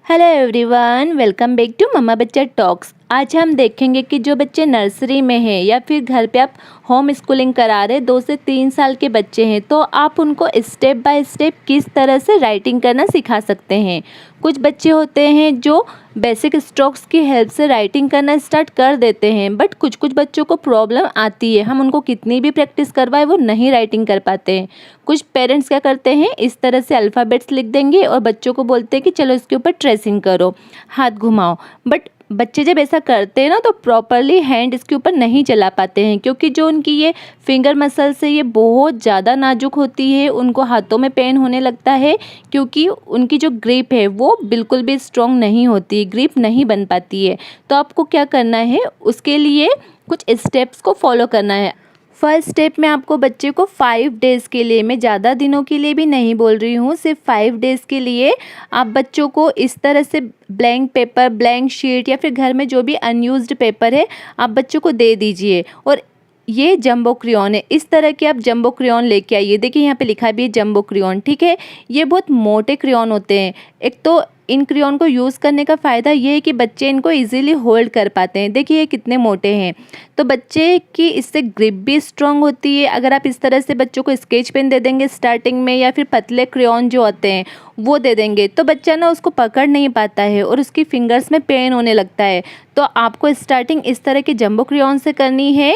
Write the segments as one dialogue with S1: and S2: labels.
S1: Hello everyone, welcome back to mumma Bachcha talks. आज हम देखेंगे कि जो बच्चे नर्सरी में हैं या फिर घर पे आप होम स्कूलिंग करा रहे 2 से 3 साल के बच्चे हैं, तो आप उनको स्टेप बाय स्टेप किस तरह से राइटिंग करना सिखा सकते हैं। कुछ बच्चे होते हैं जो बेसिक स्ट्रोक्स की हेल्प से राइटिंग करना स्टार्ट कर देते हैं, बट कुछ कुछ बच्चों को प्रॉब्लम आती है। हम उनको कितनी भी प्रैक्टिस करवाए वो नहीं राइटिंग कर पाते हैं। कुछ पेरेंट्स क्या करते हैं, इस तरह से अल्फ़ाबेट्स लिख देंगे और बच्चों को बोलते हैं कि चलो इसके ऊपर ट्रेसिंग करो, हाथ घुमाओ। बट बच्चे जब ऐसा करते हैं ना, तो प्रॉपरली हैंड इसके ऊपर नहीं चला पाते हैं, क्योंकि जो उनकी ये फिंगर मसल्स है ये बहुत ज़्यादा नाजुक होती है। उनको हाथों में पेन होने लगता है, क्योंकि उनकी जो ग्रिप है वो बिल्कुल भी स्ट्रॉन्ग नहीं होती, ग्रिप नहीं बन पाती है। तो आपको क्या करना है, उसके लिए कुछ स्टेप्स को फॉलो करना है। फर्स्ट स्टेप में आपको बच्चे को 5 डेज़ के लिए, मैं ज़्यादा दिनों के लिए भी नहीं बोल रही हूँ, सिर्फ 5 डेज़ के लिए आप बच्चों को इस तरह से ब्लैंक पेपर, ब्लैंक शीट या फिर घर में जो भी अनयूज्ड पेपर है आप बच्चों को दे दीजिए। और ये जंबो क्रेयॉन है, इस तरह के आप जंबो क्रेयॉन लेके आइए। देखिए यहाँ पे लिखा भी है जंबो क्रेयॉन, ठीक है। ये बहुत मोटे क्रेयॉन होते हैं। एक तो इन क्रेयॉन को यूज़ करने का फ़ायदा ये है कि बच्चे इनको इजीली होल्ड कर पाते हैं। देखिए ये कितने मोटे हैं, तो बच्चे की इससे ग्रिप भी स्ट्रांग होती है। अगर आप इस तरह से बच्चों को स्केच पेन दे देंगे स्टार्टिंग में, या फिर पतले क्रेयॉन जो होते हैं वो दे देंगे, तो बच्चा ना उसको पकड़ नहीं पाता है और उसकी फिंगर्स में पेन होने लगता है। तो आपको स्टार्टिंग इस तरह के जंबो क्रेयॉन से करनी है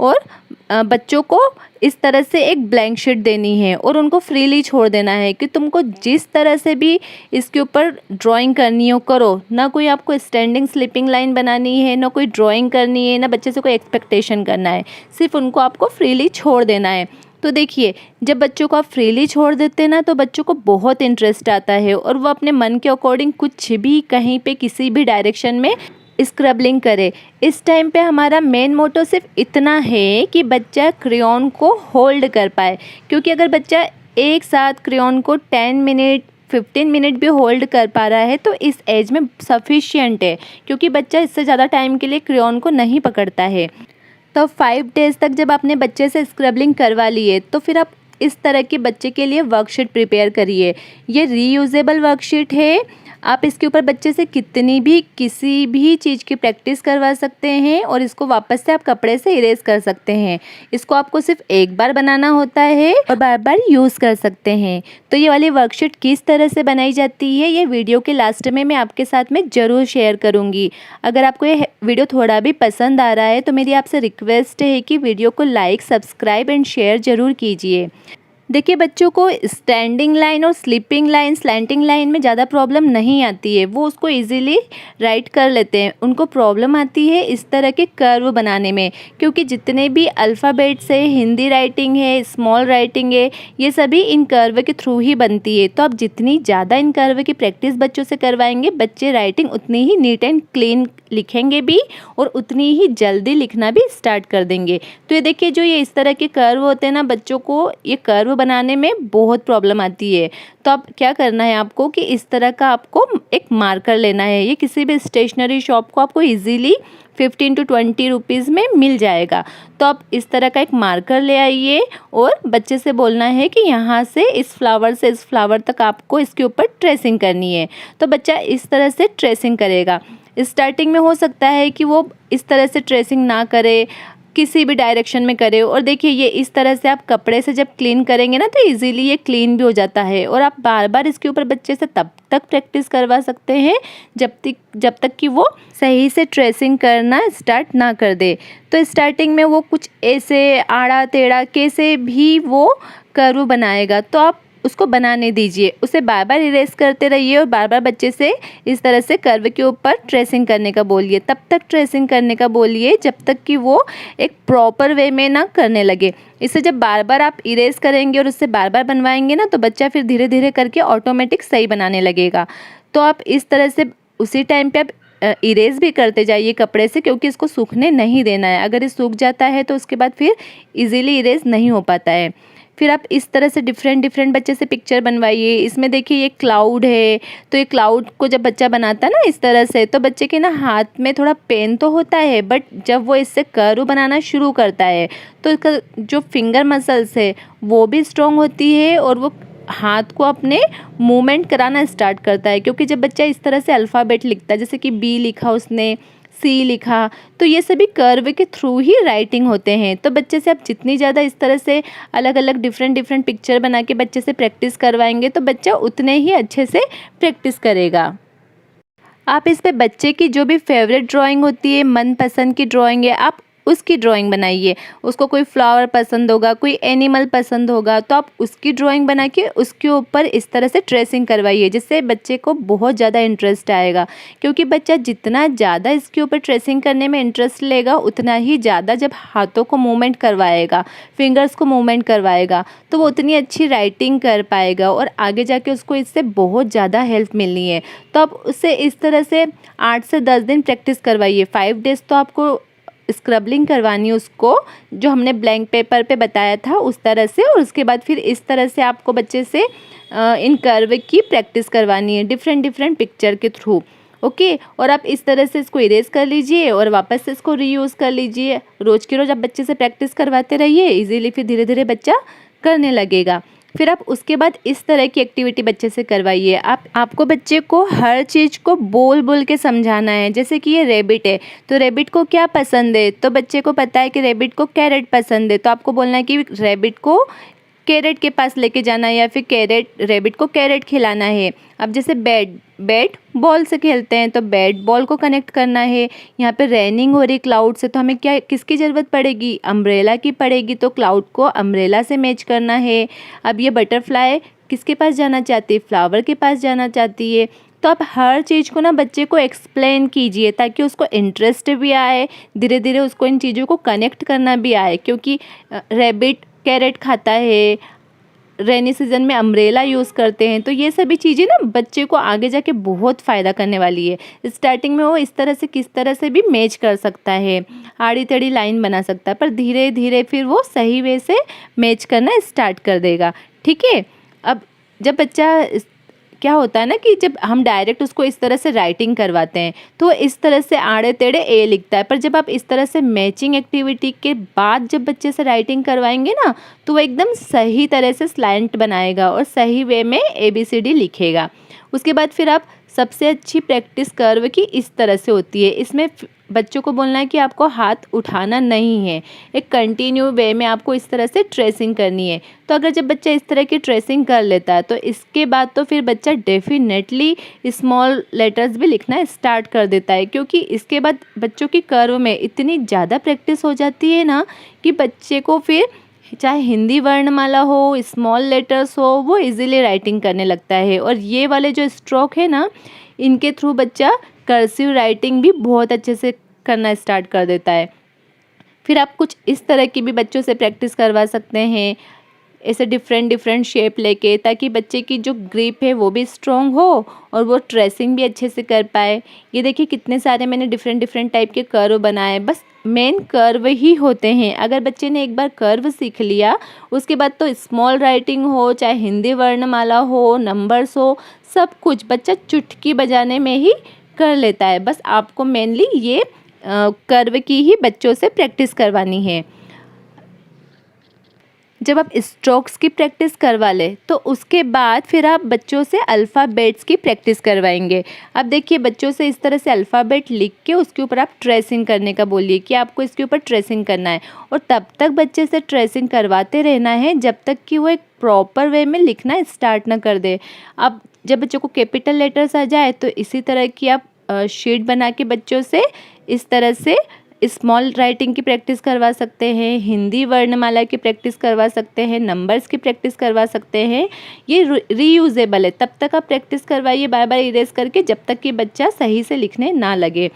S1: और बच्चों को इस तरह से एक ब्लैंक शीट देनी है और उनको फ्रीली छोड़ देना है कि तुमको जिस तरह से भी इसके ऊपर ड्राइंग करनी हो करो। ना कोई आपको स्टैंडिंग स्लिपिंग लाइन बनानी है, ना कोई ड्राइंग करनी है, ना बच्चे से कोई एक्सपेक्टेशन करना है, सिर्फ उनको आपको फ्रीली छोड़ देना है। तो देखिए, जब बच्चों को आप फ्रीली छोड़ देते हैं ना, तो बच्चों को बहुत इंटरेस्ट आता है और वो अपने मन के अकॉर्डिंग कुछ भी कहीं पे किसी भी डायरेक्शन में स्क्रबलिंग करे। इस टाइम पे हमारा मेन मोटो सिर्फ इतना है कि बच्चा क्रेयॉन को होल्ड कर पाए, क्योंकि अगर बच्चा एक साथ क्रेयॉन को 10 मिनट 15 मिनट भी होल्ड कर पा रहा है तो इस एज में सफिशिएंट है, क्योंकि बच्चा इससे ज़्यादा टाइम के लिए क्रेयॉन को नहीं पकड़ता है। तो 5 डेज़ तक जब आपने बच्चे से स्क्रबलिंग करवा लिए, तो फिर आप इस तरह के बच्चे के लिए वर्कशीट प्रिपेयर करिए। ये रीयूजेबल वर्कशीट है, आप इसके ऊपर बच्चे से कितनी भी किसी भी चीज़ की प्रैक्टिस करवा सकते हैं और इसको वापस से आप कपड़े से इरेज कर सकते हैं। इसको आपको सिर्फ एक बार बनाना होता है और बार बार यूज़ कर सकते हैं। तो ये वाली वर्कशीट किस तरह से बनाई जाती है, ये वीडियो के लास्ट में मैं आपके साथ में ज़रूर शेयर करूँगी। अगर आपको ये वीडियो थोड़ा भी पसंद आ रहा है तो मेरी आपसे रिक्वेस्ट है कि वीडियो को लाइक, सब्सक्राइब एंड शेयर ज़रूर कीजिए। देखिए, बच्चों को स्टैंडिंग लाइन और स्लीपिंग लाइन, स्लैंटिंग लाइन में ज़्यादा प्रॉब्लम नहीं आती है, वो उसको इजीली राइट कर लेते हैं। उनको प्रॉब्लम आती है इस तरह के कर्व बनाने में, क्योंकि जितने भी अल्फ़ाबेट्स है, हिंदी राइटिंग है, स्मॉल राइटिंग है, ये सभी इन कर्व के थ्रू ही बनती है। तो आप जितनी ज़्यादा इन कर्व की प्रैक्टिस बच्चों से करवाएंगे, बच्चे राइटिंग उतनी ही नीट एंड क्लीन लिखेंगे भी और उतनी ही जल्दी लिखना भी स्टार्ट कर देंगे। तो ये देखिए, जो ये इस तरह के कर्व होते हैं ना, बच्चों को ये कर्व बनाने में बहुत प्रॉब्लम आती है। तो अब क्या करना है आपको कि इस तरह का आपको एक मार्कर लेना है। ये किसी भी स्टेशनरी शॉप को आपको इजीली 15 to 20 रुपीज़ में मिल जाएगा। तो आप इस तरह का एक मार्कर ले आइए और बच्चे से बोलना है कि यहाँ से इस फ्लावर से इस फ्लावर तक आपको इसके ऊपर ट्रेसिंग करनी है। तो बच्चा इस तरह से ट्रेसिंग करेगा। स्टार्टिंग में हो सकता है कि वो इस तरह से ट्रेसिंग ना करे, किसी भी डायरेक्शन में करे। और देखिए, ये इस तरह से आप कपड़े से जब क्लीन करेंगे ना, तो इजीली ये क्लीन भी हो जाता है। और आप बार बार इसके ऊपर बच्चे से तब तक प्रैक्टिस करवा सकते हैं जब तक कि वो सही से ट्रेसिंग करना स्टार्ट ना कर दे। तो स्टार्टिंग में वो कुछ ऐसे आड़ा टेढ़ा कैसे भी वो कर्व बनाएगा, तो आप उसको बनाने दीजिए, उसे बार बार इरेज करते रहिए और बार बार बच्चे से इस तरह से कर्व के ऊपर ट्रेसिंग करने का बोलिए। तब तक ट्रेसिंग करने का बोलिए जब तक कि वो एक प्रॉपर वे में ना करने लगे। इससे जब बार बार आप इरेज करेंगे और उससे बार बार बनवाएंगे ना, तो बच्चा फिर धीरे धीरे करके ऑटोमेटिक सही बनाने लगेगा। तो आप इस तरह से उसी टाइम पे आप इरेज भी करते जाइए कपड़े से, क्योंकि इसको सूखने नहीं देना है। अगर ये सूख जाता है तो उसके बाद फिर इजीली इरेज नहीं हो पाता है। फिर आप इस तरह से डिफरेंट बच्चे से पिक्चर बनवाइए। इसमें देखिए ये क्लाउड है, तो ये क्लाउड को जब बच्चा बनाता है ना इस तरह से, तो बच्चे के ना हाथ में थोड़ा पेन तो होता है, बट जब वो इससे कर्व बनाना शुरू करता है तो इसका जो फिंगर मसल्स है वो भी स्ट्रॉन्ग होती है और वो हाथ को अपने मूवमेंट कराना स्टार्ट करता है, क्योंकि जब बच्चा इस तरह से अल्फ़ाबेट लिखता है, जैसे कि बी लिखा उसने, सी लिखा, तो ये सभी कर्व के थ्रू ही राइटिंग होते हैं। तो बच्चे से आप जितनी ज़्यादा इस तरह से अलग अलग डिफरेंट पिक्चर बना के बच्चे से प्रैक्टिस करवाएंगे तो बच्चा उतने ही अच्छे से प्रैक्टिस करेगा। आप इस पे बच्चे की जो भी फेवरेट ड्राइंग होती है, मनपसंद की ड्राइंग है, आप उसकी ड्राइंग बनाइए। उसको कोई फ्लावर पसंद होगा, कोई एनिमल पसंद होगा, तो आप उसकी ड्राइंग बना के उसके ऊपर इस तरह से ट्रेसिंग करवाइए, जिससे बच्चे को बहुत ज़्यादा इंटरेस्ट आएगा। क्योंकि बच्चा जितना ज़्यादा इसके ऊपर ट्रेसिंग करने में इंटरेस्ट लेगा, उतना ही ज़्यादा जब हाथों को मूवमेंट करवाएगा, फिंगर्स को मूवमेंट करवाएगा, तो वो उतनी अच्छी राइटिंग कर पाएगा और आगे जाके उसको इससे बहुत ज़्यादा हेल्प मिलनी है। तो आप उससे इस तरह से 8 से 10 दिन प्रैक्टिस करवाइए। 5 डेज़ तो आपको स्क्रबलिंग करवानी है उसको, जो हमने ब्लैंक पेपर पे बताया था उस तरह से, और उसके बाद फिर इस तरह से आपको बच्चे से इन कर्व की प्रैक्टिस करवानी है डिफरेंट पिक्चर के थ्रू। ओके, और आप इस तरह से इसको इरेज कर लीजिए और वापस से इसको रीयूज़ कर लीजिए। रोज़ के रोज़ आप बच्चे से प्रैक्टिस करवाते रहिए इजीली, फिर धीरे धीरे बच्चा करने लगेगा। फिर आप उसके बाद इस तरह की एक्टिविटी बच्चे से करवाइए। आपको बच्चे को हर चीज़ को बोल बोल के समझाना है। जैसे कि ये रैबिट है, तो रैबिट को क्या पसंद है, तो बच्चे को पता है कि रैबिट को कैरेट पसंद है, तो आपको बोलना है कि रैबिट को कैरेट के पास लेके जाना है, या फिर रैबिट को कैरेट खिलाना है। अब जैसे बैट बॉल से खेलते हैं, तो बैट बॉल को कनेक्ट करना है। यहाँ पे रेनिंग हो रही क्लाउड से, तो हमें किसकी ज़रूरत पड़ेगी, अम्ब्रेला की पड़ेगी, तो क्लाउड को अम्ब्रेला से मैच करना है। अब ये बटरफ्लाई किसके पास जाना चाहती है, फ्लावर के पास जाना चाहती है। तो आप हर चीज़ को ना बच्चे को एक्सप्लेन कीजिए, ताकि उसको इंटरेस्ट भी आए, धीरे धीरे उसको इन चीज़ों को कनेक्ट करना भी आए। क्योंकि रैबिट कैरेट खाता है, रेनी सीजन में अम्ब्रेला यूज़ करते हैं, तो ये सभी चीज़ें ना बच्चे को आगे जाके बहुत फ़ायदा करने वाली है। स्टार्टिंग में वो इस तरह से किस तरह से भी मैच कर सकता है, आड़ी टेढ़ी लाइन बना सकता है, पर धीरे धीरे फिर वो सही वे से मैच करना स्टार्ट कर देगा। ठीक है। अब जब बच्चा क्या होता है ना कि जब हम डायरेक्ट उसको इस तरह से राइटिंग करवाते हैं तो इस तरह से आड़े टेढ़े ए लिखता है, पर जब आप इस तरह से मैचिंग एक्टिविटी के बाद जब बच्चे से राइटिंग करवाएंगे ना, तो वो एकदम सही तरह से स्लैंट बनाएगा और सही वे में ABCD लिखेगा। उसके बाद फिर आप सबसे अच्छी प्रैक्टिस कर्व की इस तरह से होती है। इसमें बच्चों को बोलना है कि आपको हाथ उठाना नहीं है, एक कंटिन्यू वे में आपको इस तरह से ट्रेसिंग करनी है। तो अगर जब बच्चा इस तरह की ट्रेसिंग कर लेता है, तो इसके बाद तो फिर बच्चा डेफिनेटली स्मॉल लेटर्स भी लिखना स्टार्ट कर देता है, क्योंकि इसके बाद बच्चों की कर्व में इतनी ज़्यादा प्रैक्टिस हो जाती है ना कि बच्चे को फिर चाहे हिंदी वर्णमाला हो, स्मॉल लेटर्स हो, वो इजीली राइटिंग करने लगता है। और ये वाले जो स्ट्रोक है ना, इनके थ्रू बच्चा कर्सिव राइटिंग भी बहुत अच्छे से करना स्टार्ट कर देता है। फिर आप कुछ इस तरह की भी बच्चों से प्रैक्टिस करवा सकते हैं, ऐसे डिफरेंट शेप लेके, ताकि बच्चे की जो ग्रिप है वो भी स्ट्रॉन्ग हो और वो ट्रेसिंग भी अच्छे से कर पाए। ये देखिए कितने सारे मैंने डिफरेंट टाइप के कर्व बनाए। बस मेन कर्व ही होते हैं। अगर बच्चे ने एक बार कर्व सीख लिया, उसके बाद तो स्मॉल राइटिंग हो, चाहे हिंदी वर्णमाला हो, नंबर्स हो, सब कुछ बच्चा चुटकी बजाने में ही कर लेता है। बस आपको मेनली ये कर्व की ही बच्चों से प्रैक्टिस करवानी है। जब आप स्ट्रोक्स की प्रैक्टिस करवा ले, तो उसके बाद फिर आप बच्चों से अल्फ़ाबेट्स की प्रैक्टिस करवाएंगे। अब देखिए बच्चों से इस तरह से अल्फ़ाबेट लिख के उसके ऊपर आप ट्रेसिंग करने का बोलिए कि आपको इसके ऊपर ट्रेसिंग करना है, और तब तक बच्चे से ट्रेसिंग करवाते रहना है जब तक कि वो एक प्रॉपर वे में लिखना स्टार्ट ना कर दे। अब जब बच्चों को कैपिटल लेटर्स आ जाए, तो इसी तरह की आप शीट बना के बच्चों से इस तरह से स्मॉल राइटिंग की प्रैक्टिस करवा सकते हैं, हिंदी वर्णमाला की प्रैक्टिस करवा सकते हैं, नंबर्स की प्रैक्टिस करवा सकते हैं। ये रीयूजेबल है, तब तक आप प्रैक्टिस करवाइए बार बार इरेज करके, जब तक कि बच्चा सही से लिखने ना लगे।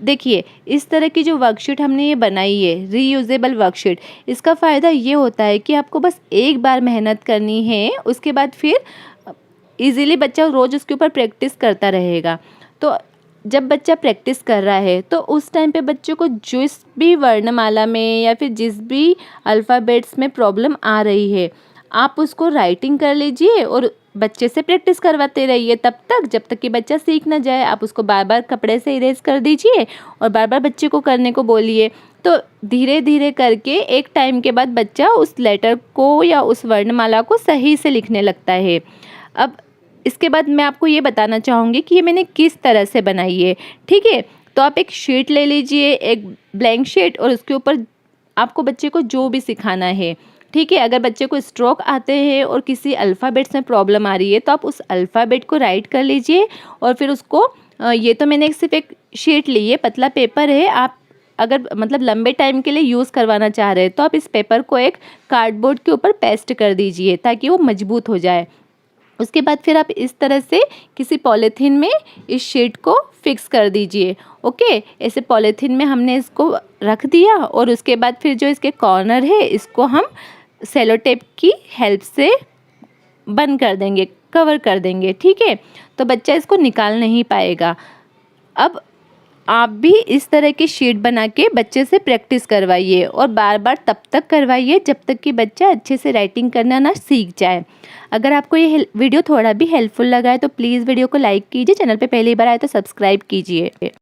S1: देखिए इस तरह की जो वर्कशीट हमने ये बनाई है, रीयूजेबल वर्कशीट, इसका फ़ायदा ये होता है कि आपको बस एक बार मेहनत करनी है, उसके बाद फिर ईज़िली बच्चा रोज़ उसके ऊपर प्रैक्टिस करता रहेगा। तो जब बच्चा प्रैक्टिस कर रहा है, तो उस टाइम पे बच्चों को जिस भी वर्णमाला में या फिर जिस भी अल्फ़ाबेट्स में प्रॉब्लम आ रही है, आप उसको राइटिंग कर लीजिए और बच्चे से प्रैक्टिस करवाते रहिए तब तक, जब तक कि बच्चा सीख ना जाए। आप उसको बार बार कपड़े से इरेज कर दीजिए और बार बार बच्चे को करने को बोलिए। तो धीरे धीरे करके एक टाइम के बाद बच्चा उस लेटर को या उस वर्णमाला को सही से लिखने लगता है। अब इसके बाद मैं आपको ये बताना चाहूँगी कि ये मैंने किस तरह से बनाई है, ठीक है। तो आप एक शीट ले लीजिए, एक ब्लैंक शीट, और उसके ऊपर आपको बच्चे को जो भी सिखाना है, ठीक है। अगर बच्चे को स्ट्रोक आते हैं और किसी अल्फ़ाबेट्स में प्रॉब्लम आ रही है तो आप उस अल्फ़ाबेट को राइट कर लीजिए और फिर उसको ये तो मैंने सिर्फ एक शीट ली है, पतला पेपर है। आप अगर मतलब लंबे टाइम के लिए यूज़ करवाना चाह रहे हैं तो आप इस पेपर को एक कार्डबोर्ड के ऊपर पेस्ट कर दीजिए ताकि वो मजबूत हो जाए। उसके बाद फिर आप इस तरह से किसी पॉलीथीन में इस शीट को फिक्स कर दीजिए। ओके, ऐसे पॉलीथीन में हमने इसको रख दिया और उसके बाद फिर जो इसके कॉर्नर है इसको हम सेलो टेप की हेल्प से बंद कर देंगे, कवर कर देंगे, ठीक है। तो बच्चा इसको निकाल नहीं पाएगा। अब आप भी इस तरह की शीट बना के बच्चे से प्रैक्टिस करवाइए और बार बार तब तक करवाइए जब तक कि बच्चा अच्छे से राइटिंग करना ना सीख जाए। अगर आपको ये वीडियो थोड़ा भी हेल्पफुल लगा है तो प्लीज़ वीडियो को लाइक कीजिए, चैनल पे पहली बार आए तो सब्सक्राइब कीजिए।